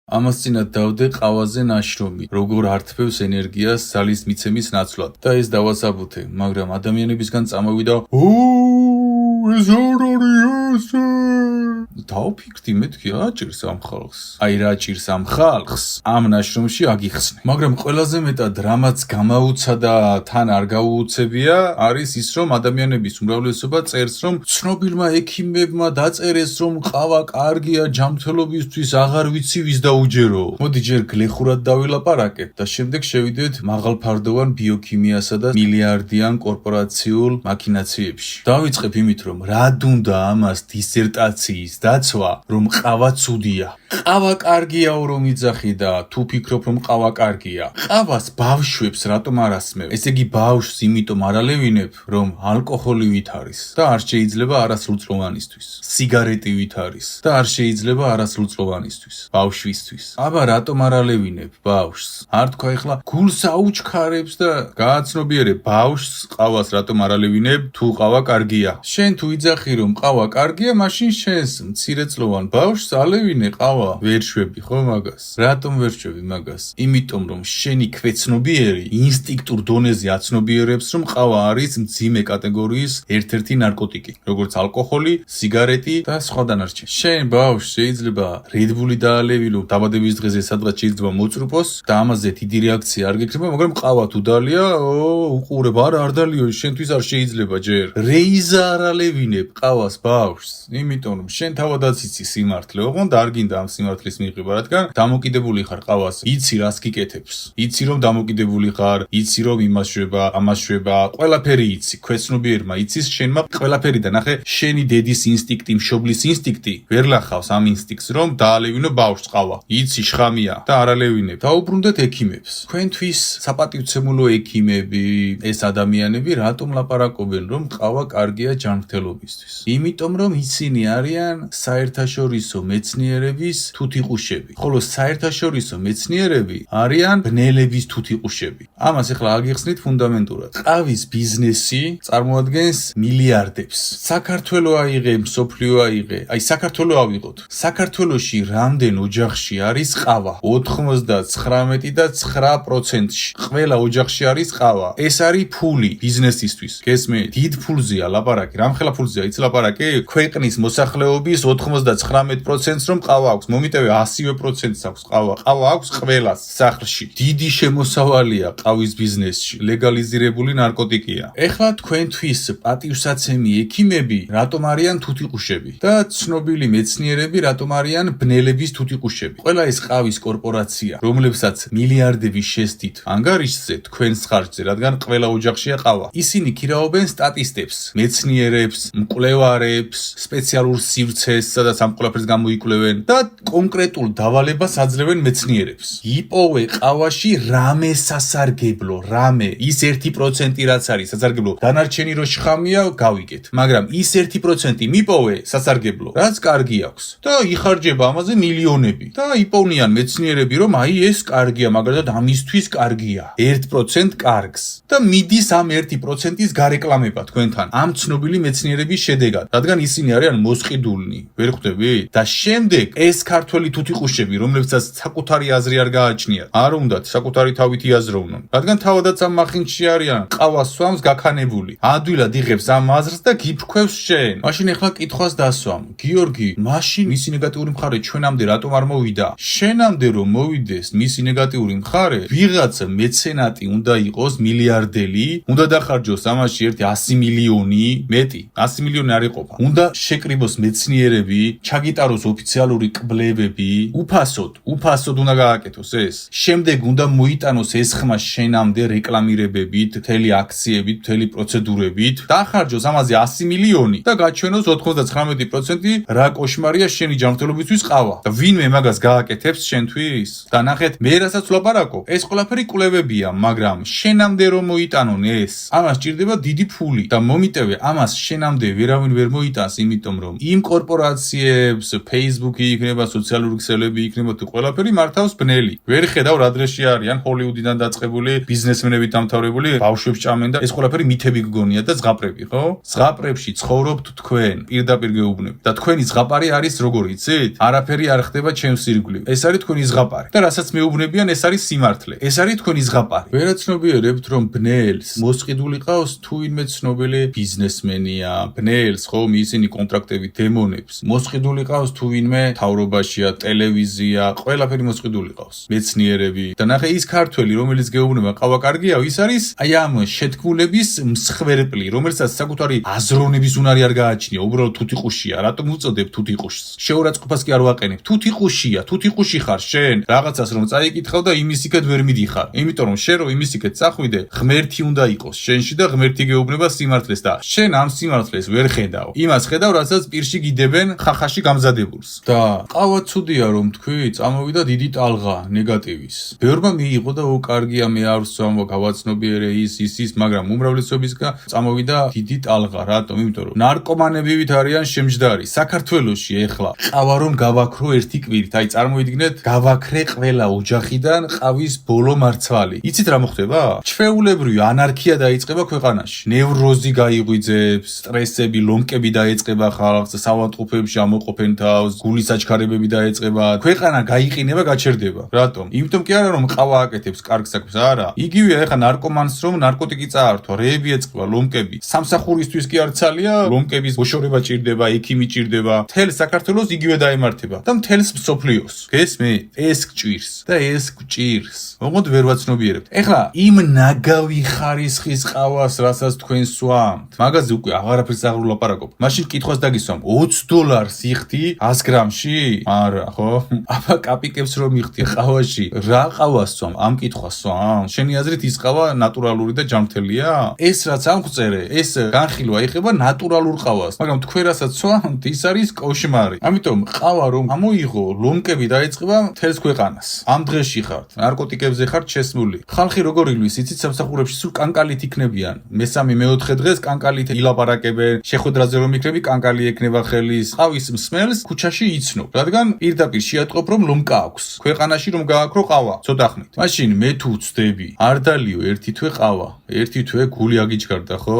ამას წინათ დავდე ყავაზე ნაშრომი, როგორ ართმევს ენერგიას ძალის მიცემის ნაცვლად. და ეს დავასაბუთე, მაგრამ ადამიანებისგან წამოვიდა ეს არ არის ესე. დავფიქრდი მეთქი რა ჭირს ამ ხალხს. აი რა ჭირს ამ ხალხს ამ ნაშრომში აგიხსნე. მაგრამ ყველაზე მეტად რამაც გამაუცადა თან არ გაუუცებია არის ის რომ ადამიანების უმრავლესობა წერს რომ ცნობილმა ექიმებმა დაწერეს რომ ყავა კარგია ჯანმრთელობისთვის აღარ ვიცი ვის დაუჯერო. მოდი ჯერ გლეხურად დავილაპარაკებ და შემდეგ შევიდეთ მაღალფარდოვან ბიოქიმიასა და მილიარდიან კორპორაციულ მაქინაციებში. დავიწყებ იმით რომ რა დუნდა ამას დისერტაციის დაცვა რომ ყავა ცუდია. ყავა კარგიაო რომ იძახი და თუ ფიქრობ რომ ყავა კარგია. ყავას ბავშვებს რატომ არ ასმევ? ესე იგი ბავშვს იმიტომ არ ალევინებ რომ ალკოჰოლი ვით არის და არ შეიძლება არასრულწლოვანისთვის. სიგარეტი ვით არის და არ შეიძლება არასრულწლოვანისთვის, ბავშვისთვის. აბა რატომ არ ალევინებ ბავშვს? არ თქვა ეხლა გულს აუჩქარებს და გააცნობიერებ ბავშვს ყავას რატომ არ ალევინებ თუ ყავა კარგია. შენ თუ იძახი რომ ყავა კარგია, მაშინ შენს მცირეწლოვან ბავშვს ალევინე ყავა. ვერ შვები ხო მაგას? რატომ ვერ შვები მაგას? იმიტომ რომ შენი ქვეცნობიერი ინსტინქტურ დონეზე აცნობიერებს რომ ყავა არის მძიმე კატეგორიის ერთ-ერთი ნარკოტიკი, როგორც ალკოჰოლი, სიგარეტი და სხვა დანარჩენი. შენ ბავშვს შეიძლება Red Bull-ი დაალევინო დაბადების დღეზე სადღაც შეიძლება მოწრუპოს და ამაზე დიდი რეაქცია არ გექნება, მაგრამ ყავა თუ დალია, უყურებ არ დალიო, შენთვის არ შეიძლება ჯერ. რეიზა არ ალევინებ ყავას ბავშვს, იმიტომ რომ შენ თავადაც იცი სიმართლე, ოღონდ არ გინდა ამ სიმართლის მიღება, რადგან დამოკიდებული ხარ ყავას. იცი რას გიკეთებს. იცი რომ დამოკიდებული ხარ, იცი რომ იმას შვება, ამას შვება, ყველაფერი იცი. ქვეცნობიერმა იცის, შენმა ყველაფერი და ნახე, შენი დედის ინსტინქტი, მშობლის ინსტინქტი ვერ ლახავს ამ ინსტინქტს, რომ დაალევინო ბავშვს ყავა. იცი შხამია და არ ალევინებ. დაუბრუნდეთ ექიმებს. თქვენთვის საპატივცემულო ექიმები, ეს ადამიანები რატომ ლაპარაკობენ, რომ ყავა კარგია ჯანმრთელობისთვის? იმიტომ რომ ისინი არიან საერთაშორისო მეცნიერების თუთიყუშები, ხოლო საერთაშორისო მეცნიერები არიან ბნელების თუთიყუშები. ამას ახლა აგიხსნით ფუნდამენტურად. ყავის ბიზნესი წარმოადგენს მილიარდებს. საქართველო აიღე, მსოფლიო აიღე. აი საქართველო ავიღოთ. საქართველოში რამდენ ოჯახში არის ყავა? 99.9%-ში. ყველა ოჯახში არის ყავა. ეს არის ფული ბიზნესისთვის. გესმით? დიდ ფულზეა ლაპარაკი. რამხელა ფულზეა იცი ლაპარაკი? ქვეყნის მოსახლეობის 99%-ს რომ ყავა აქვს. მომიტევე 100%-ს აქვს ყავა. ყავა აქვს ყველას სახლში. დიდი შემოსავალია ყავის ბიზნესში. ლეგალიზირებული ნარკოტიკია. ეხლა თქვენთვის პატივსაცემი ექიმები რატომ არიან თუთიყუშები და ცნობილი მეცნიერები რატომ არიან ბნელების თუთიყუშები? ყველა ეს ყავის კორპორაცია, რომლებსაც მილიარდების შესდით ანგარიშზე თქვენს ხარჯზე, რადგან ყველა ოჯახშია ყავა. ისინი ქირაობენ სტატისტებს, მეცნიერებს, მკვლევარებს, სპეციალურ სივრცეს, სადაც ამ ყველაფერს გამოიკვლევენ და კონკრეტულ დავალებას აძლევენ მეცნიერებს. იპოვე ყავაში რამე სასარგებლო, რამე ის 1% რაც არის სასარგებლო, დანარჩენი რო შხამია, გავიგეთ. მაგრამ ის 1% მიპოვე სასარგებლო, რაც კარგი აქვს და იხარჯება ამაზე მილიონები და იპოვნიან მეცნიერები, რომ აი ეს კარგია, მაგალითად ამისთვის კარგია. 1% კარგს და მიდის ამ 1%-ის გარეკლამება თქვენთან ამ ცნობილი მეცნიერების შედეგად, რადგან ისინი არიან მოსყიდულნი. ვერ ხვდები? და შემდეგ ეს ქართველი თუთიყუშები, რომლებსაც საკუთარი აზრი არ გააჩნიათ, არ უნდათ საკუთარი თავით იაზროვნონ, რადგან თავადაც ამ მახინჯში არიან, ყავას სვამს გაქანებული. ადვილად იღებს ამ აზრს და გიფრქვევს შენ. მაშინ ეხლა კითხვას დასვამ. გიორგი, მაშინ მისი ნეგატიური მხარე ჩვენამდე რატომ არ მოვიდა? შენამდე რომ მოვიდეს მისი ნეგატიური მხარე, ვიღაცა მეცენატი უნდა იყოს მილიარდელი, უნდა დახარჯოს ამაში ერთი 100 მილიონი, მეტი, 100 მილიონი არ იყოფა. უნდა შეკრიბოს მეცნიერები, ჩაგიტაროს ოფიციალური კვლევები, უფასოდ უნდა გააკეთოს ეს. შემდეგ უნდა მოიტანოს ეს ხმა შენამდე რეკლამირებებით, მთელი აქციებით, მთელი პროცედურებით, დახარჯოს ამაზე 100 მილიონი და გაჩვენოს 99% რა კოშმარია შენი ჯანმრთელობისთვის ყავა. და ვინმე მაგას გააკეთებს შენთვის? და ნახეთ, მე რასაც ვლაპარაკობ, ეს ყველაფერი კვლევებია, მაგრამ შენამდე რომ მოიტანონ ეს, ამას ჭირდება დიდი ფული და მომიტევე, ამას შენამდე ვერავინ ვერ მოიტანს, იმიტომ რომ იმ კორპორაციებს, Facebook-ი იქნება, სოციალური ქსელები იქნება თუ ყველაფერი მართავს ბნელი. ვერ ხედავ რა დროში არიან ჰოლივუდიდან დაწყებული ბიზნესმენებით დამთავრებული ბავშვებს ჭამენ და ეს ყველაფერი მითები გგონია და ზღაპრები, ხო? ზღაპრებში ცხოვრობთ თქვენ, პირდაპირ გეუბნები. და თქვენი ზღაპარი არის როგორი, იცით? არაფერი არ ხდება ჩემს ირგვლივ. ეს არის თქვენი ზღაპარი. და რასაც მეუბნებიან, ეს არის სიმართლე. ეს არის თქვენი ზღაპარი. ვერაცნობიერებთ რომ ბნელს მოსყიდული ყავს თუ ვინმე ცნობილი ბიზნესმენია, ბნელს ხომ ისინი კონტრაქტებით დემონებს. მოსყიდული ყავს თუ ვინმე თავრობაშია, ტელევიზია, ყველაფერი მოსყიდული ყავს. მეცნიერები და ნახე ის ქართველი, რომელიც გეუბნება ყავა კარგია, ის არის აი ამ შეთქმულების მსხვერპლი, რომელსაც საკუთარი აზროვნების უნარი არ გააჩნია, უბრალოდ თუთიყუშია. რატომ უწოდებ თუთიყუშს? შეურაცხყოფას კი არ ვაყენებ. თუთიყუშია, თუთიყუში ხარ შენ. რაღაცას რომ წაიკითხავ და იმის იქეთ ვერ მიდიხარ. იმიტომ რომ შენ რომ იმის იქეთ წახვიდე, ღმერთი უნდა იყოს შენში და ღმერთი გეუბნება სიმართლეს და შენ ამ სიმართლეს ვერ ხედავ. იმას ხედავ, რასაც პირში გიდებენ ხახაში გამზადებულს. და ყავა ცუდია რომ თქვი, წამოვიდა დიდი ტალღა ნეგატივის. ბევრმა მიიღო და უკარგია მე არ ვსვამო, გავაცნობიერე ის, მაგრამ უმრავლესობისგან წამოვიდა დიდი ტალღა. რატომ? იმიტომ რომ ნარკომანებივით არიან შემჯდარი. საქართველოში ეხლა ყავა რომ გავაქრო ერთი კვირით, აი წარმოიდგინეთ, გავაქრე ყველა ოჯახიდან ყავის ბოლო მარცვალი. იცით რა მოხდება? ჩვეულებრივი ანარქია დაიწყება ქვეყანაში. ნევროზი გაიღვიძებს, სტრესები, ლომკები დაეწყება ხალხს, საავადმყოფოებში ამოყოფენ თავს, გულის აჩქარებები დაეწყება. ქვეყანა გაიყინება, გაჩერდება. რატომ? იმიტომ კი არა რომ ყავა აკეთებს კარგ საქმეს, არა. იგივეა ეხა ნარკომანს რომ ნარკოტიკი წაართვა, რეები ეწყება, ლომკები. სამსახურისთვის კი არ ცალია, ლომკების მოშორება ჭირდება, ექიმი ჭირდება. მთელ საქართველოს იგივე დაემართება და მთელს მსოფლიოს. გესმით? ეს გჭირს და ეს გჭირს. ოღონდ ვერ ვაცნობიერებთ. ეხლა იმ ნაგავი ხარისხის ყავას, რასაც თქვენ სვამთ, მაგაზე უკვე აღარაფერს აღარ ვლაპარაკობ. მაშინ კითხვას დაგისვამ, $20 იხდი 100 გრამში? არა, ხო? აბა კაპიკებს რომ იხდი ყავაში, რა ყავას სვამ? ამ კითხვას სვამ? შენი აზრით ის ყავა ნატურალური და ჯანმრთელია? ეს რაც ამღწერე, ეს განხილვა ეხება ნატურალურ ყავას, მაგრამ თქვენ რასაც სვამთ, ის არის კოშმარი. ამიტომ ყავა რომ ამოიღო, ლომკები დაეწყება მთელს ქვეყანას. ამ დღეში ხართ, ნარკოტიკებზე ხართ შესმული. ხალხი როგორ ილვის, იცით სამსახურებში სულ კანკალით იქნებიან. მესამე, მეოთხე დღეს კანკალით ილაპარაკებენ, შეხვედრაზე რომ იქნები, კანკალი ექნება ხელის. ყავის მსმელს ქუჩაში იცნობ, რადგან პირდაპირ შეატყობ რომ ლომკა აქვს. ქვეყანაში რომ გააქრო ყავა, ცოტა ხნით. მაშინ მე თუ ვწდები, არ დალიო ერთი თვე ყავა. ერთი თვე გული აგიჩქარდა, ხო?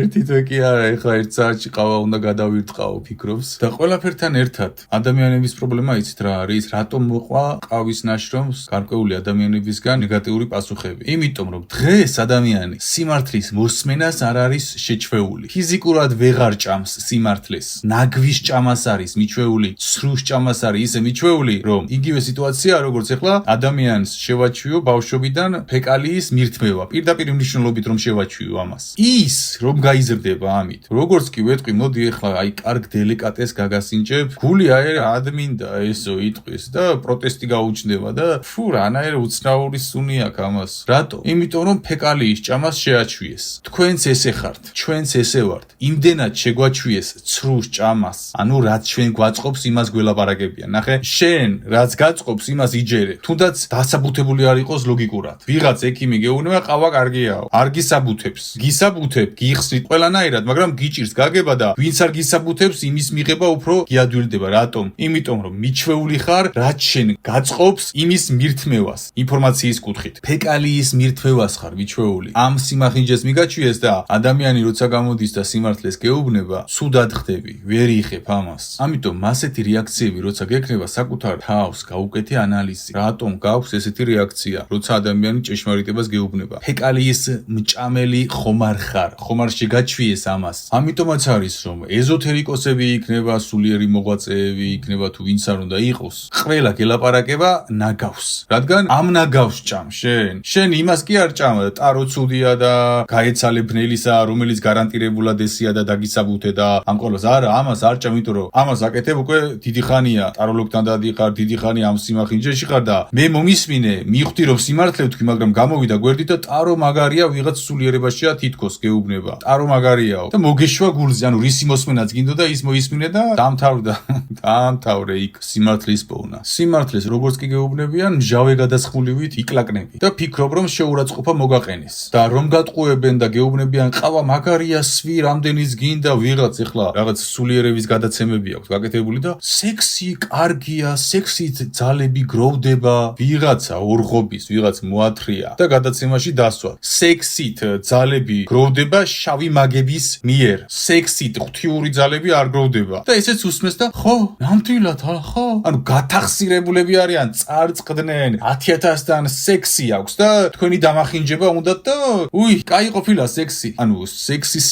ერთი თვე კი არა, ეხლა ერთ საათში ყავა უნდა გადავირტყაო, ფიქრობს. და ყველაფერთან ერთად ადამიანების პრობლემა იცით რა არის? რატომ მოყვა ყავის ნაშრომს გარკვეული ადამიანებისგან ნეგატიური პასუხები? იმიტომ რომ დღეს ადამიანი სიმართლის მოსმენას არ არის შეჩვეული. ფიზიკურად ვეღარ ჭამს სიმართლეს. ნაგვის ჭამას არის მიჩვეული, სრუს ჭამას არის ისე მიჩვეული, რომ იგივე სიტუაცია როგორც ეხლა ადამიანს შევაჩვიო ბავშვობიდან ფეკალიის მირთმევა. პირდაპირ მნიშვნელობით რომ შევაჩვიო ამას. ის რომ გაიზრდება ამით. როგორც კი ვეთყვი, მოდი ეხლა აი კარგ დელიკატეს გაგასინჯებ, გული აი ადმინდა ესო იტყვის და პროტესტი გაუჩნდება და ფუ რანაირ უცნაური სუნი აქვს ამას. რატო? იმიტომ რომ ფეკალიის ჭამას შეაჩვიეს. თქვენც ესე ხართ, ჩვენც ესე ვართ. იმდენად შეგვაჩვიეს ცრუს ჭამას. ანუ რაც ჩვენ გვაწყობს, იმას გველაპარაკებიან. ნახე, შენ რაც გაწყობს, იმას იჯერე. თუნდაც დასაბუთებული არ იყოს ლოგიკურად. ვიღაც ექიმი გეუბნება, ყავა კარგიაო. არ გისაბუთებს. გისაბუთებ, გიხსნით ყველანაირად, მაგრამ გიჭირს გაგება და ვინც არ გისაბუთებს, იმის მიღება უფრო გიადვილდება. რატომ? იმიტომ რომ მიჩვეული ხარ, რაც შენ გაწყობს, იმის მირთმევას. ინფორმაციის კუთხით. ფეკალიის მირთმევას ხარ მიჩვეული. ამ სიმახინჯეს მიგაჩვიეს და ადამიანი როცა გამოდის და სიმართლეს გეუბნება, სუდად ხდები, ვერ იხებ ამას. ამიტომ ასეთი რეაქციები როცა გექნება საკუთარ თავს გაუკეთე ანალიზი. რატომ გაქვს ესეთი რეაქცია, როცა ადამიანი ჭეშმარიტებას გეუბნება? ფეკალიის მჭამელი ხომარ ხარ, ხომარ შეგაჩვიეს ამას. ამიტომაც არის რომ ეზოთერიკოსები იქნება, სულიერი მოღვაწეები იქნება თუ ვინც არ უნდა იყოს, ყველა გელაპარაკება ნაგავს. რადგან ამ ნაგავს ჭამ შენ იმას კი არ ჭამ, ტარო ცუდია და გაეცალე ბნელისა, რომელიც გარანტირებულად ესია და დაგისაბუთე და ამ ყოველს არა, ამას არ ჭამ, იმიტომ რომ ამას აკეთებ უკვე დიდი ხანია, ტაროლოგთან დადიხარ, დიდი ხანი ამ სიმახინჯეში ხარ და მე მომისმინე, მივხვდი რომ სიმართლე ვთქვი, მაგრამ გამოვიდა გვერდით და ტარო მაგარია ვიღაც სულიერებაშია თითქოს გეუბნება. ტარო მაგარიაო და მოგეშვა გულზე, ანუ რისი მოსმენაც გინდოდა ის მოისმინე და დაამთავრე იქ სიმართლის პოვნა. სიმართლეს როგორც კი გეუბნებიან, მჟავე გადასხმულივით იკლაკნები და ფიქრობ რომ შეურაცხყოფა მოგაყენეს. და რომ გატყუებენ და გეუბნებიან, ყავა მაგარია, სვი, რამდენის გინდა, ვიღაც ეხლა რაღაც სულიერების გადაცემები აქვს გაკეთებული და სექსი კარგია, სექსით ძალები გროვდება, ვიღაცა ორღობის, ვიღაც მოათრია და გადაცემაში დასვა. სექსით ძალები გროვდება შავი მაგების მიერ. სექსით ღვთიური ძალები არ გროვდება. და ესეც უსმეს და ხო, ნამდვილად, ხო? ანუ გათახსირებულები არიან, წარწყდნენ 10,000-დან სექსი აქვს და თქვენი დამახინჯება უნდათ და კაი ყოფილა სექსი. ანუ სექსის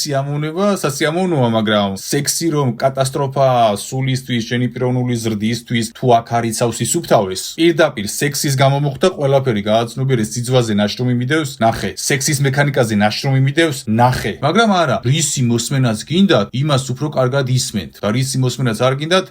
სასიამოვნოა, მაგრამ სექსი რომ კატასტროფა სულისთვის, შენი პიროვნული ზრდისთვის თუ აქ არიცავს ისუფთავეს. პირდაპირ სექსის გამო მოხდა ყველაფერი, გააცნობიერეს, სიძვაზე ნაშრომი მიდევს, ნახე. სექსის მექანიკაზე ნაშრომი მიდევს, ნახე. მაგრამ არა, რისი მოსმენაც გინდათ, იმას უფრო კარგად ისმენთ. და რისი მოსმენაც არ გინდათ,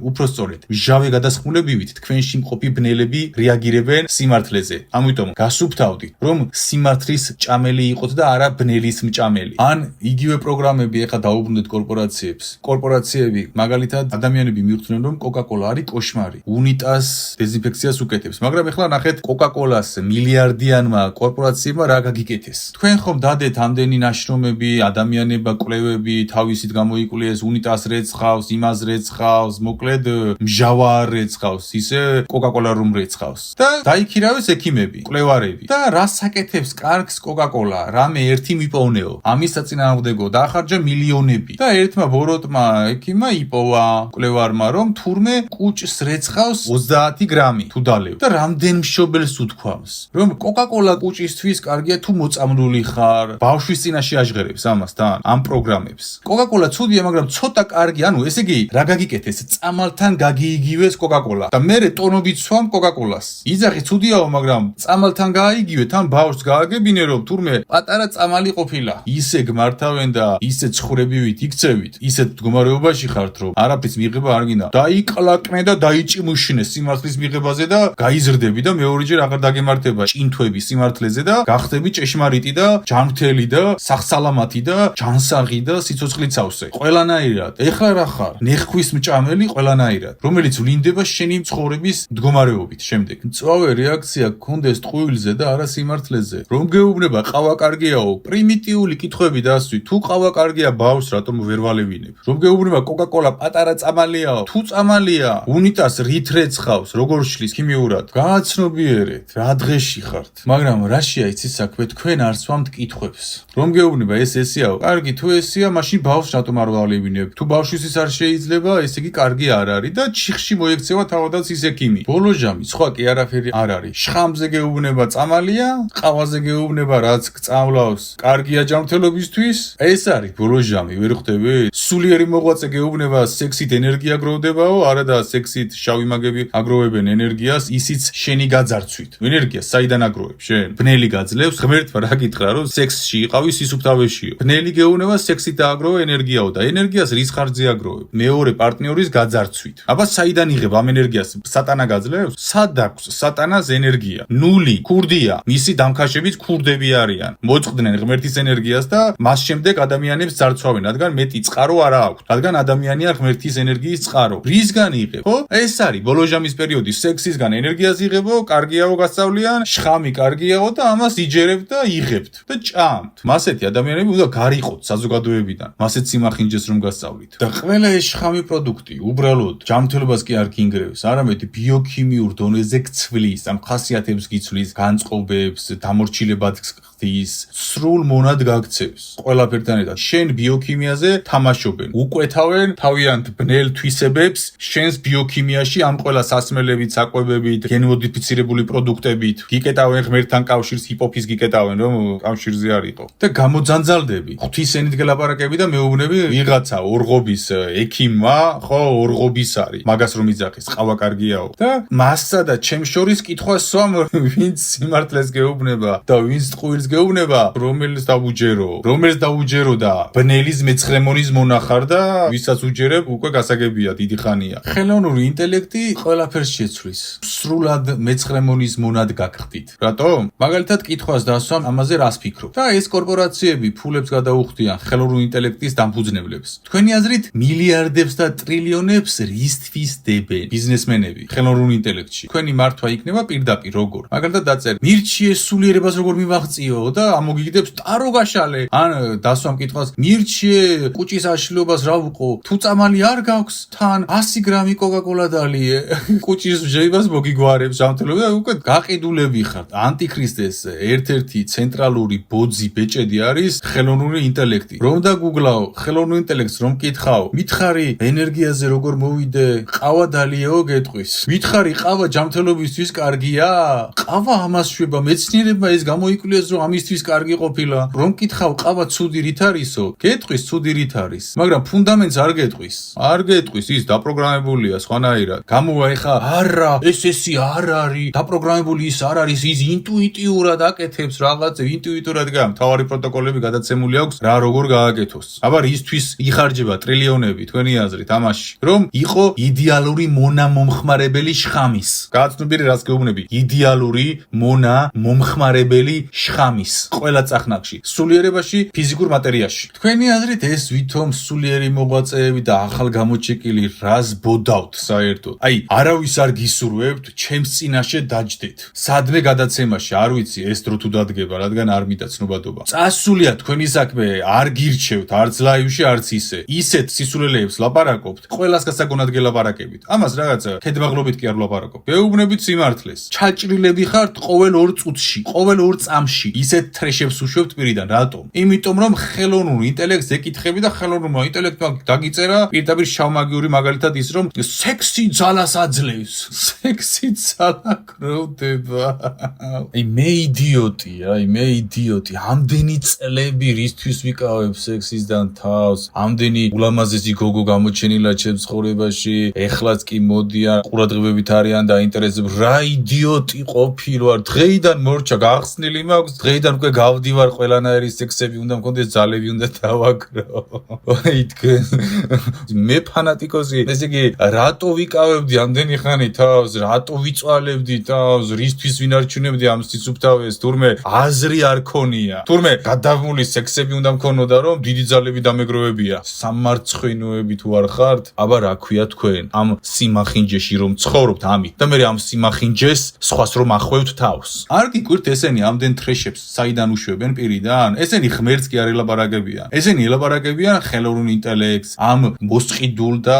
უფრო სწორედ, მჟავე გადასხმულებივით თქვენში მყოფი ბნელები რეაგირებენ სიმართლეზე. ამიტომ გასუფთავდით, რომ სიმართლის მჭამელი იყოთ და არა ბნელის მჭამელი. ან იგივე პროგრამები ეხა დაუბრუნდეთ კორპორაციებს. კორპორაციები მაგალითად ადამიანები მიხვდნენ რომ კოკა-კოლა არის კოშმარი. უნიტას დეზინფექციას უკეთებს. მაგრამ ეხლა ნახეთ კოკა-კოლას მილიარდიანმა კორპორაციებმა რა გაგიკეთეს. თქვენ ხომ დადეთ ამდენი ნაშრომები, ადამიანება კვლევები, თავისით გამოიკვლიეს, უნიტას რეცხავს, იმას რეცხავს, მოკლედ მჟავა არ რეცხავს, ისე კოკა-კოლა რომ რეცხავს. და დაიქირავეს ექიმები, კვლევარები. და რას აკეთებს კარგს კოკა-კოლა? რამე ერთი მიპოვნეო. ამის საწინააღმდეგო დაახარჯა მილიონები. და ერთმა ბოროტმა ექიმმა იპოვა კვლევარმა, რომ თურმე კუჭს რეცხავს 30 გრამი თუ დალევ. და რამდენ მშობელს უთქვამს, რომ კოკა-კოლა კუჭისთვის კარგია თუ მოწამლული ხარ. ბავშვის წინაშე აჟღერებს ამასთან, ამ პროგრამებს. კოკა-კოლა ცუდია, მაგრამ ცოტა კარგი, ანუ ესე იგი, რა გაგიკეთეს? წამალთან გაგიიგივეს კოკა-კოლა და მერე ტონობით სვამ კოკა-კოლას. იძახი ცუდიაო, მაგრამ წამალთან გააიგივეთ, ამ ბავშვს გააგებინე, რომ თურმე პატარა წამალი ყოფილა. ისე გმართავენ და ისე ცხრებივით იქცევით, ისეთ მდგომარეობაში ხართ, რომ არაფრის მიღება არ გინდა. დაიკლაკნე და დაიჭიმუშინე სიმართლის მიღებაზე და გაიზრდები და მეორეჯერ აღარ დაგემართება ჭინთვები სიმართლეზე და გახდები ჭეშმარიტი და ჯანმრთელი და სახსალამათი და ჯანსაღი და სიცოცხლით სავსე. ყველანაირად. ეხლა რა ხარ? ნეხვის მჭამელი ყველანაირად, რომელიც ვლინდება შენი ცხოვრების მდგომარეობით. შემდეგ მწვავე რეაქცია გქონდეს ტყუილზე და არა სიმართლეზე. რომ გეუბნება ყავა კარგიაო, პრიმიტიული კითხვები დასვი, თუ ყავა კარგია ბავშვს რატომ ვერ ვალევინებ? რომ გეუბნება კოკა-კოლა პატარა წამალიაო, თუ წამალია, უნიტას რით რეცხავს, როგორ შლის ქიმიურად? გააცნობიერეთ, რა დღეში ხართ. მაგრამ რაშია იცის საქმე, თქვენ არ სვამთ კითხვებს. რომ გეუბნება ეს ესეაო, კარგი თუ ესეა, მაშინ ბავშვს რატომ არ ვალევინებ? თუ ბავშვისთვის არ შეიძლება, ესე იგი კარგი არ არის და ჩიხში მოექცევა თავადაც ის ექიმი. ბოლო ჟამი, სხვა კი არაფერი არ არის. შხამზე გეუბნება წამალია, ყავაზე გეუბნება რაც გწავლავს, კარგია ჯანმრთელობისთვის. ეს არის ბოლო ჟამი, ვერ ხვდები? სულიერი მოღვაწე გეუბნება სექსით ენერგია გროვდებაო, არა და სექსით შავი მაგები აგროვებენ ენერგიას, ისიც შენი გაძარცვით. ენერგია საიდან აგროვებ შენ? ბნელი გაძლევს, ღმერთმა რა გითხრა, რომ სექსში იყავი სისუფთავეშიო. ბნელი გეუბნება სექსით დააგროვე ენერგიაო და ენერგიას რის ხარჯზე აგროვებ? მეორე პარტნიორის გაძარცვით. აბა საიდან იღებ ამ ენერგიას? სატანა გაძლევს? სად აქვს სატანას ენერგია? ნული, ქურდია. მისი დამქაშებით ქურდები არიან. მოწყდნენ ღმერთის ენერგიას და მას შემდეგ ადამიანებს ძარცვავენ, რადგან მეტი წყარო არა აქვს. რადგან ადამიანია ღმერთის ენერგიის წყარო. რისგან იღებ? ხო? ეს არის ბოლო ჟამის პერიოდი, სექსისგან ენერგიას იღებო, კარგიაო გასწავლიან, შხამი კარგიაო და ამას იჯერებთ და იღებთ და ჭამთ. მასეთი ადამიანები უნდა გარიყოთ საზოგადოებიდან. მასეთ სიმახინჯეს რომ გასწავლით. და ყველა ეს შხამი პროდუქტი უბრალოდ ჯანმრთელობას კი არ გინგრევს, არამედ ბიოქიმიურ დონეზე გცვლის, ამ ხასიათებს გიცვლის, განწყობებს, დამორჩილებად ხდის, სრულ მონად გაქცევს. ყველაფერთან ერთად შენ ბიოქიმიაზე თამაშობენ, უკვეთავენ თავიანთ ბნელ თვისებებს შენს ბიოქიმიაში ამ ყველა სასმელებით, საკვებებით, გენმოდიფიცირებული პროდუქტებით. გიკეტავენ ღმერთთან კავშირს, ჰიპოფიზს გიკეტავენ, რომ კავშირზე არ იყო. და გამოძანძალდები. ღვთისენით გელაპარაკები და მეუბნები ვიღაცა ორღობის ექიმმა, ხო, ორღობის არის. მაგას რომ იძახის, ყავა კარგიაო. და მასსა და ჩემ შორის კითხვა სვამ, ვინც სიმართლეს გეუბნება და ვინც ტყუილს გეუბნება, რომელს დაუჯერო და ბნელის მეცხრემონის მონახარ და ვისაც უჯერებ, უკვე გასაგებია, დიდი ხანია. ხელოვნური ინტელექტი ყველაფერს შეცვლის. სრულად მეცხრემონის მონად გაგხდით. რატომ? მაგალითად პირადად კითხვას დასვამ ამაზე რას ფიქრობ. და ეს კორპორაციები ფულებს გადაუხდიან ხელოვნური ინტელექტის დამფუძნებლებს. თქვენი აზრით მილიარდებს და ტრილიონებს რისთვის დებენ ბიზნესმენები ხელოვნურ ინტელექტში? თქვენი მართვა იქნება პირდაპირ როგორ? მაგალითად დაწერ მირჩიე სულიერებას როგორ მივაღწიო და ამოგიგდებს ტარო გაშალე. ან დასვამ კითხვას მირჩიე კუჭის აშლილობას რა ვუყო? თუ წამალი არ გაქვს თან 100 გრამი კოკაკოლა დალიე. კუჭის ვჟევებას მოგიგვარებს ჯანმრთელობა და უკვე გაყიდულები ხართ. ანტიქრისტეს ერთ-ერთი ცენტრალური ბოძი ბეჭედი არის ხელოვნური ინტელექტი. რომ დაგუგლავ ხელოვნურ ინტელექტს რომ კითხავ, მითხარი ენერგიაზე როგორ მოვიდე? ყავა დალიეო გეტყვის. მითხარი ყავა ჯანმრთელობისთვის კარგია? ყავა ამას შვება მეცნიერებმა ეს გამოიკვლიეს რომ ამისთვის კარგი ყოფილა. რომ კითხავ ყავა ცუდი რით არისო? გეტყვის ცუდი რით არის. მაგრამ ფუნდამენტს არ გეტყვის. არ გეტყვის, ის დაპროგრამებულია სხვანაირად. გამოვა ეხა არა, ესე არ არის. დაპროგრამებული ის არ არის, ის ინტუიტიურად აკეთებს რაღაც, ინტუიტიურად მთავარი პროტოკოლები გადაცემული აქვს რა როგორ გააკეთოს. აბა ისთვის იხარჯება ტრილიონები თქვენი აზრით ამაში, რომ იყო იდეალური მონა მომხმარებელი შხამის. გააცნობიერე რას გეუბნები? იდეალური მონა მომხმარებელი შხამის. ყველა წახნაგში, სულიერებაში, ფიზიკურ მატერიაში. თქვენი აზრით ეს ვითომ სულიერი მოღვაწეები და ახალ გამოჩეკილი რას ბოდავთ საერთოდ? აი, არავის არ გისურვებთ, ჩემს წინაშე დაჯდეთ. სადმე გადაცემაში, არ ვიცი, ეს დრო თუ დადგება, რადგან არ მიდა ცნობადობა. წასულია თქვენი საქმე, არ გირჩევთ, არც ლაივში, არც ისე. ისეთ სისულელეებს ლაპარაკობთ, ყველას გასაგონად გელაპარაკებით. ამას რაღაცა ქედმაღლობით კი არ ვლაპარაკობ. გეუბნებით სიმართლეს. ჩაჭრილები ხართ ყოველ 2 წუთში, ყოველ 2 წამში. ისეთ თრეშებს უშვებთ პირიდან, რატომ? იმიტომ რომ ხელოვნურ ინტელექტს ეკითხები და ხელოვნურმა ინტელექტმა დაგიწერა პირდაპირ შავმაგიური მაგალითად ის რომ სექსი ძალას აძლევს. სექსი ძალა გროვდება. აი მე იდიოტი. ამდენი წლები რისთვის ვიკავებ სექსისგან თავს? ამდენი ულამაზესი გოგო გამოჩენილა ჩემს ცხოვრებაში. ეხლაც კი მოდიან, ყურადღებებით არიან და აინტერესებს რა იდიოტი ყოფილი ვარ. დღეიდან მორჩა გახსნილი მაქვს, დღეიდან უკვე გავდივარ ყველანაირი სექსები უნდა მქონდეს, ძალები უნდა დავაგრო. აი თქვენ მე ფანატიკოსი, ესე იგი რატო ვიკავებდი ამდენი ხანი თავს? რატო ვიწვალებდი თავს? რისთვის ვინარჩუნებდი ამ სიცუფთავეს? თურმე აზრი არ ქონია. თურმე გადამული სექსები უნდა მქონოდა რომ დიდი ძალები დამეგროვებია. სამარცხვინოები თუ არ ხართ? აბა რა ქვია თქვენ? ამ სიმახინჯეში რომ ცხოვრობთ ამით და მე ამ სიმახინჯეს სხვას რომ ახვევთ თავს. არ გიკვირთ ესენი ამდენ თრეშებს საიდან უშვებენ პირიდან? ესენი ღმერთს კი არ ელაპარაკებიან. ესენი ელაპარაკებიან ხელოვნურ ინტელექტს, ამ მოსყიდულ და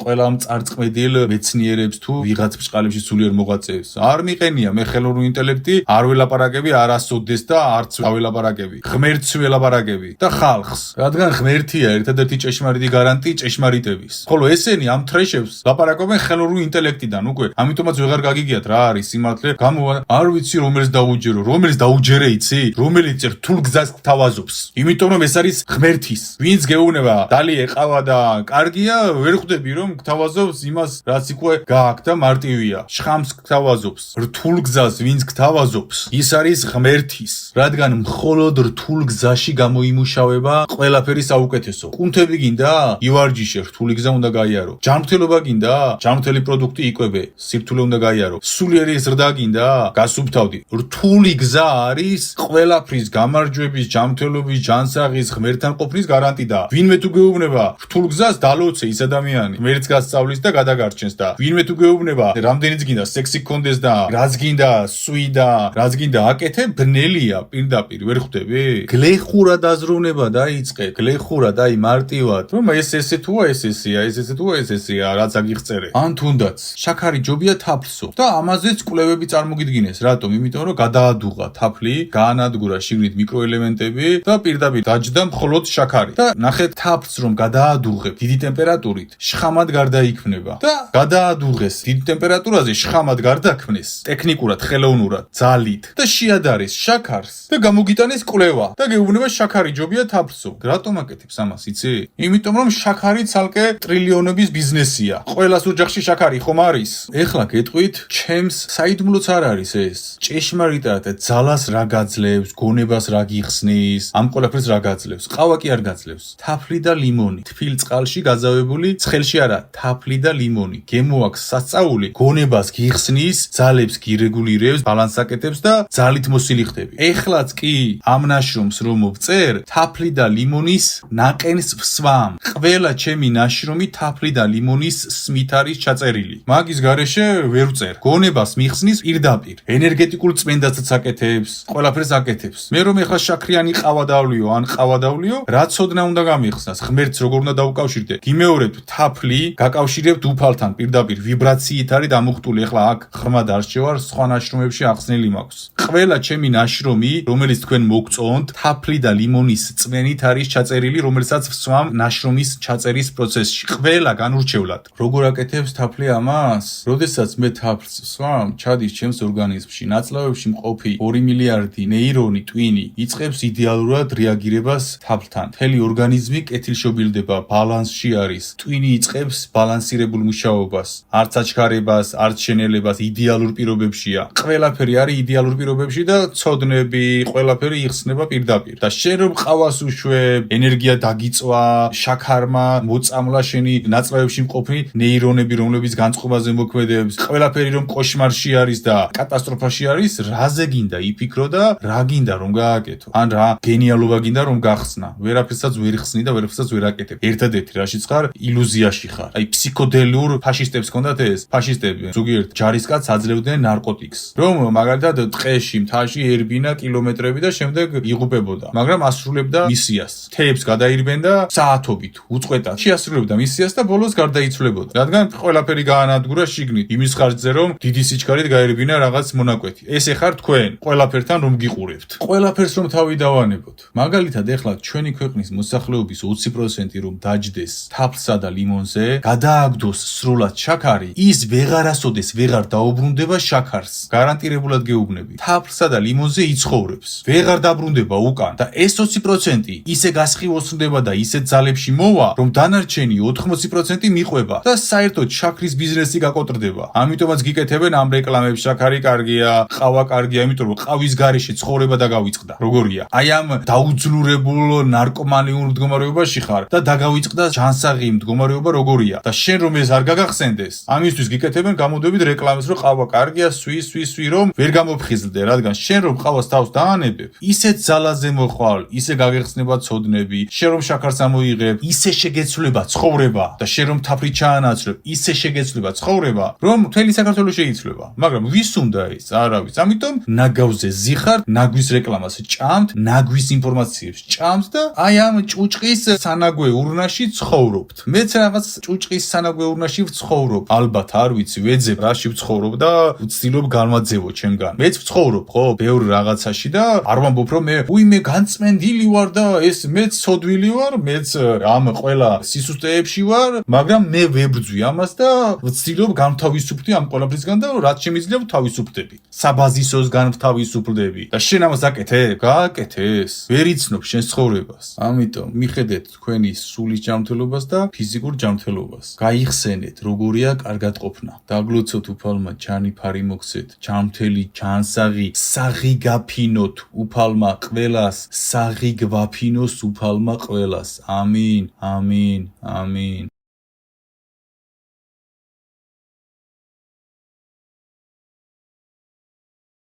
ყველა ამ წარწყმედილ მეცნიერებს თუ ვიღაც ბჭყალებში სულიერ მოღვაწეებს. არ მიყენია მე ხელოვნურ ინტელექტი არ ველაპარაკები არასოდეს და არც აველაპარაკები. ღმერთს ველაპარაკები და ხალხს. რადგან ღმერთია ერთადერთი ჭეშმარიტი გარანტი ჭეშმარიტების. ხოლო ესენი ამ თრეშებს ლაპარაკობენ ხელოვნურ ინტელექტიდან უკვე. ამიტომაც ვეღარ გაგიგიათ რა არის სიმართლე. გამოვა არ ვიცი რომელს დაუჯერო. რომელს დაუჯერე იცი? რომელიც რთულ გზას გთავაზობს. იმიტომ რომ ეს არის ღმერთის. ვინც გეუბნება დალიე ყავა და კარგია, ვერ ხვდები რომ გთავაზობს იმას რაც უკვე გააქვს და მარტივია. შხამს გთავაზობს. რთულ გზას ვინც გთავაზობს, ის არის ღმერთის. რადგან მხოლოდ რთულ გზაში გამოიმუშავება ყველაფერი საუკეთესო. კუნთები გინდა? ივარჯიშე, რთული გზა უნდა გაიარო. ჯანმრთელობა გინდა? ჯანმრთელი პროდუქტი იკვებე, სირთულე უნდა გაიარო. სულიერი ზრდა გინდა? გასუფთავდი. რთული გზა არის ყველაფრის გამარჯვების, ჯანმრთელობის, ჯანსაღის, ღმერთთან ყოფნის გარანტი და ვინმე თუ გეუბნება რთულ გზას დალოცე ის ადამიანი. ღმერთს გასწავლის და გადაგარჩენს და ვინმე თუ გეუბნება რამდენიც გინდა სექსი გქონდეს და რაც გინდა სვი და რაც გინდა აკეთე, ბნელია პირდაპირ ვერ ხვდები? გლეხურა დაზროვნება დაიწყე, გლეხურა დაი მარტივად. რომ ეს ესე თუა ეს ესეა, ეს ესე თუა ეს ესეა, რაც აგიხწერე. ან თუნდაც შაქარი ჯობია თაფლსო და ამაზეც კვლევები წარმოგიდგინეს. რატომ? იმიტომ რომ გადაადუღა თაფლი, გაანადგურა შიგნით მიკროელემენტები და პირდაპირ დაჯდა მხოლოდ შაქარი. და ნახეთ თაფლს რომ გადაადუღებ დიდი ტემპერატურით, შხამად გარდაიქმნება და გადაადუღეს დიდი ტემპერატურაზე შხამად გარდაქმნეს ტექნიკურად, ხელოვნურად, ძალით და შეადარეს შაქარს და გამოგიტანეს კვლევა და გეუბნება შაქარი ჯობია თაფლსო. რატომ აკეთებს ამას იცი? იმიტომ რომ შაქარი ცალკე ტრილიონების ბიზნესია. ყველას ოჯახში შაქარი ხომ არის? ეხლა გეტყვით, ჩემს საიდუმლოც არ არის ეს. ჭეშმარიტად ძალას რა გაძლევს, გონებას რა გიხსნის, ამ ყველაფერს რა გაძლევს? ყავა კი არ გაძლევს. თაფლი და ლიმონი, თბილ წყალში გაძავებული, ცხელში არა, თაფლი და ლიმონი. გემოაქვს სასწაული, გონებას გიხსნის, ძალებს გირეგულირებს, ბალანსს აკეთებს და ძალით მოსილი ხდები. ეხლაც კი ამ ნაშრომს რომ მოვწერ, თაფლი და ლიმონის ნაყენს ვსვამ. ყველა ჩემი ნაშრომი თაფლი და ლიმონის სმით არის ჩაწერილი. მაგის გარეშე ვერ ვწერ. გონებას მიხსნის პირდაპირ. ენერგეტიკულ წმენდასაც აკეთებს, ყველაფერს აკეთებს. მე რომ ეხლა შაქრიანი ყავა დავლიო, ან ყავა დავლიო, რა ცოდნა უნდა გამიხსნას, ღმერთს როგორ უნდა დავუკავშირდე. გიმეორებთ თაფლი, გაკავშირებთ უფალთან პირდაპირ ვიბრაციით არის დამუხტული. ეხლა აქ ხმად არ შეوار, სხვა ნაშრომებში ახსნილი მაქვს. ყველა ჩემი ნაშრომი, რომელიც თქვენ მოგწონთ, თაფლი და ლიმონის წმენით არის ჩაწერილი, რომელსაც ვსვამ ნაშრომის ჩაწერის პროცესში. ყველა განურჩევლად. როგორ აკეთებს თაფლი ამას? როდესაც მე თაფლს ვსვამ, ჩადის ჩემს ორგანიზმში, ნაწლავებში მყოფი 2 მილიარდი ნეირონი, ტვინი იწყებს იდეალურად რეაგირებას თაფლთან. მთელი ორგანიზმი კეთილშობილდება, ბალანსში არის. ტვინი იწყებს ბალანსირებულ მუშაობას, არც აჩქარებას, არც შენელებას, იდეალურ პირობებშია. ყველაფერი არის იდეალურ პირობებში და ცოდნები, ყველაფერი იხსნება პირდაპირ. და შენ რომ ყავას უშვებ, ენერგია დაგიწვა, შაქარმა მოწამლა შენი ნაწლავებში მყოფი ნეირონები, რომლებიც განწყობაზე მოქმედებს, ყველაფერი რომ კოშმარში არის და კატასტროფაში არის, რაზე გინდა იფიქრო და რა გინდა რომ გააკეთო? ან რა გენიალობა გინდა რომ გახსნა? ვერაფერსაც ვერ ხსნი და ვერაფერსაც ვერ აკეთებ. ერთადერთი რაშიც ხარ, ილუზიაში ხარ. აი ფსიქოდელურ ფაშისტებს ჰქონდათ ეს, ფაშისტები, ზოგიერთ ჯარისკაცს აძლევდნენ ნარკოტიკს. რომ მაგალითად ტყეში, მთაში ერბინა კილომეტრები და შემდეგ იღუპებოდა, მაგრამ ასრულებდა მისიას. თეებს გადაირბენ და საათობით უწყვეტად შეასრულებდა მისიას და ბოლოს გარდაიცვლებოდა. რადგან ყველაფერი გაანადგურა შიგნით, იმის ხარჯზე რომ დიდი სიჩქარით გაერბინა რაღაც მონაკვეთი. ესე ხარ თქვენ, ყველაფერთან რომ გიყურებთ. ყველაფერს რომ თავი დავანებოთ. მაგალითად, ეხლა ჩვენი ქვეყნის მოსახლეობის 20% რომ დაჯდეს თაფლსა და ლიმონზე, გადააგდოს სრულად შაქარი, ის ვეღარასოდეს ვეღარ დაუბრუნდება შაქარს. გარანტირებულად გეუბნები. თაფლსა და ლიმონზე იცხოვრებს. ვეღარ დაბრუნდება უკან და ეს 20% ისე გასხივოსნდება და ისე ძალებში მოვა, რომ დანარჩენი 80% მიყვება და საერთოდ შაქრის ბიზნესი გაკოტრდება. ამიტომაც გიკეთებენ ამ რეკლამებს, შაქარი კარგია, ყავა კარგია, იმიტომ რომ ყავის გარეშე ცხოვრება დაგავიწყდა. როგორია? აი ამ დაუძლურებულ ნარკომანიურ მდგომარეობაში ხარ და დაგავიწყდა ჯანსაღი მდგომარეობა როგორია? და შენ რომ ეს არ გაგახსენდეს, ამისთვის გიკეთებენ გამოდებით რეკლამებს, რომ ყავა კარგია, სვი, რომ ვერ გამოფხიზლდე, რადგან შენ რომ ყავას თავს დაანებებ, ისეთ ძალაზე მოხვალ, ისე გაგეხსნება ცოდნები, შენ რომ შაქარს ამოიღებ, ისე შეგეცვლება ცხოვრება და შენ რომ თაფლი ჩაანაცვლებ, ისე შეგეცვლება ცხოვრება, რომ მთელი საქართველო შეიცვლება. მაგრამ ვის უნდა ეს? არავის. ამიტომ ნაგავზე ზიხართ, ნაგვის რეკლამას ჭამთ, ნაგვის ინფორმაციებს ჭამთ და აი ამ ჭუჭყის სანაგვე ურნაში ცხოვრობთ. მეც რაღაც ჭუჭყის სანაგვე ურნაში ვცხოვრობ. ალბათ არ ვიცი, ვეძებ რაში ვცხოვრობ და ვცდილობ განვაძევო ჩემგან. მეც ვცხოვრობ, ხო, ბევრ რაღაცაში და არ ვამბობ რომ მე განწმენდილი ვარ და ეს მეც ცოდვილი ვარ, მეც ამ ყველა სისუსტეებში ვარ, მაგრამ მე ვებრძვი ამას და ვცდილობ განთავისუფლდი ამ ყველაფრისგან და რაც შემიძლია ვთავისუფლდები. საბაზისოსგან ვთავისუფლდები. და შენ ამას აკეთებ? გააკეთე ეს. ვერ იცნობ შენ ცხოვრებას. ამიტომ მიხედეთ თქვენი სულის ჯანმრთელობას და ფიზიკურ ჯანმრთელობას. გაიხსენეთ როგორია კარგად ყოფნა. დაგლოცოთ უფალმა ჩანიფარი მოგცეთ, ჯანმრთელი, ჯანსაღი, საღი გაფინოთ უფალმა ყველას, საღი გვაფინოს უფალმა ყველას. ამინ, ამინ, ამინ.